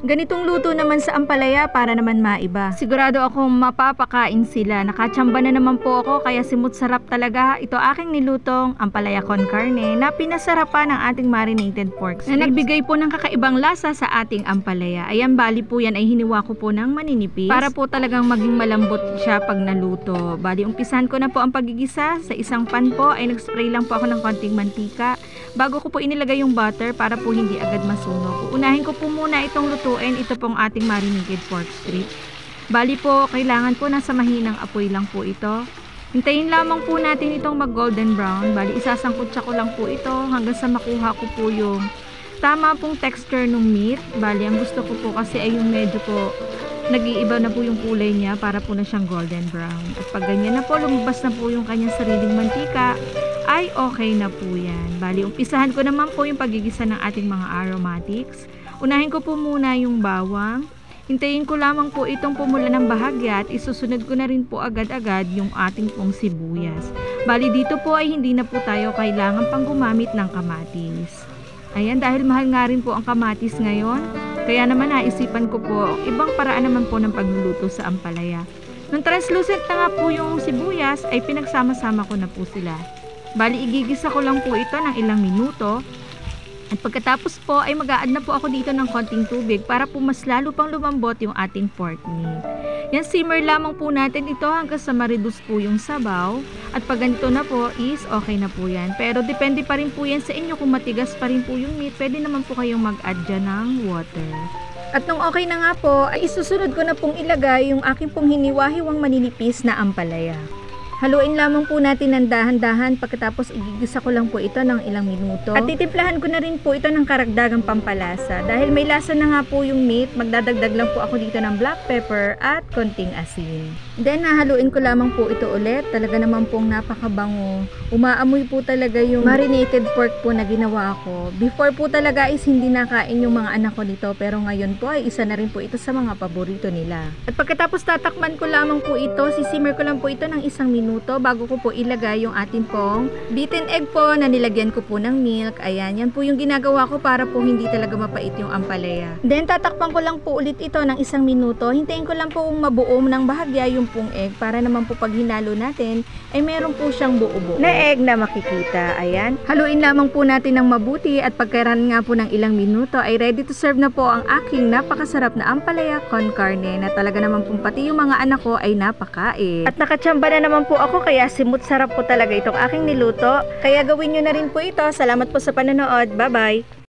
Ganitong luto naman sa ampalaya para naman maiba. Sigurado akong mapapakain sila. Nakachamba na naman po ako kaya simut sarap talaga. Ito aking nilutong ampalaya con carne na pinasarapan ng ating marinated pork strips. Na nagbigay po ng kakaibang lasa sa ating ampalaya. Ayan, bali po yan ay hiniwa ko po ng maninipis para po talagang maging malambot siya pag naluto. Bali, umpisahan ko na po ang pagigisa. Sa isang pan po ay nagspray lang po ako ng konting mantika bago ko po inilagay yung butter para po hindi agad masunog. Unahin ko po muna itong lutuin. Ito pong ating marinated pork strip. Bali po, kailangan po nasa mahinang apoy lang po ito. Hintayin lamang po natin itong mag golden brown. Bali, isasangkutsa ko lang po ito hanggang sa makuha ko po yung tama pong texture ng meat. Bali, ang gusto ko po kasi ay yung medyo po nag-iiba na po yung kulay niya para po na siyang golden brown. At pag ganyan na po, lumabas na po yung kanyang sariling mantika, ay okay na po yan. Bali, umpisahan ko naman po yung pagigisa ng ating mga aromatics. Unahin ko po muna yung bawang. Hintayin ko lamang po itong pumula ng bahagya at isusunod ko na rin po agad-agad yung ating pong sibuyas. Bali, dito po ay hindi na po tayo kailangan pang gumamit ng kamatis. Ayan, dahil mahal nga rin po ang kamatis ngayon, kaya naman naisipan ko po ibang paraan naman po ng pagluluto sa ampalaya. Nung translucent na nga po yung sibuyas, ay pinagsama-sama ko na po sila. Bali, igigisa ko lang po ito ng ilang minuto. At pagkatapos po ay mag-a-add na po ako dito ng konting tubig para po mas lalo pang lumambot yung ating pork meat. Yan, simmer lamang po natin ito hanggang sa ma-reduce po yung sabaw. At pag ganito na po is okay na po yan. Pero depende pa rin po yan sa inyo kung matigas pa rin po yung meat. Pwede naman po kayong mag-add dyan ng water. At nung okay na nga po, ay isusunod ko na pong ilagay yung aking pong hiniwa-hiwang maninipis na ampalaya. Haluin lamang po natin ng dahan-dahan pagkatapos igigisa ko lang po ito ng ilang minuto. At titimplahan ko na rin po ito ng karagdagang pampalasa. Dahil may lasa na nga po yung meat, magdadagdag lang po ako dito ng black pepper at konting asin. Then hahaluin ko lamang po ito ulit. Talaga naman pong napakabango. Umaamoy po talaga yung marinated pork po na ginawa ko. Before po talaga is hindi nakain yung mga anak ko dito. Pero ngayon po ay isa na rin po ito sa mga paborito nila. At pagkatapos tatakman ko lamang po ito, sisimmer ko lang po ito ng isang minuto bago ko po ilagay yung ating pong beaten egg po na nilagyan ko po ng milk. Ayan, yan po yung ginagawa ko para po hindi talaga mapait yung ampalaya. Then tatakpan ko lang po ulit ito ng isang minuto. Hintayin ko lang po kung mabuo ng bahagya yung pong egg para naman po pag hinalo natin ay meron po siyang buo-buo na egg na makikita. Ayan, haluin lamang po natin ng mabuti at pagkailan nga po ng ilang minuto ay ready to serve na po ang aking napakasarap na ampalaya con carne na talaga naman po pati yung mga anak ko ay napakain. At nakachamba na naman po ako kaya simut sarap po talaga itong aking niluto. Kaya gawin nyo na rin po ito. Salamat po sa panonood. Bye-bye!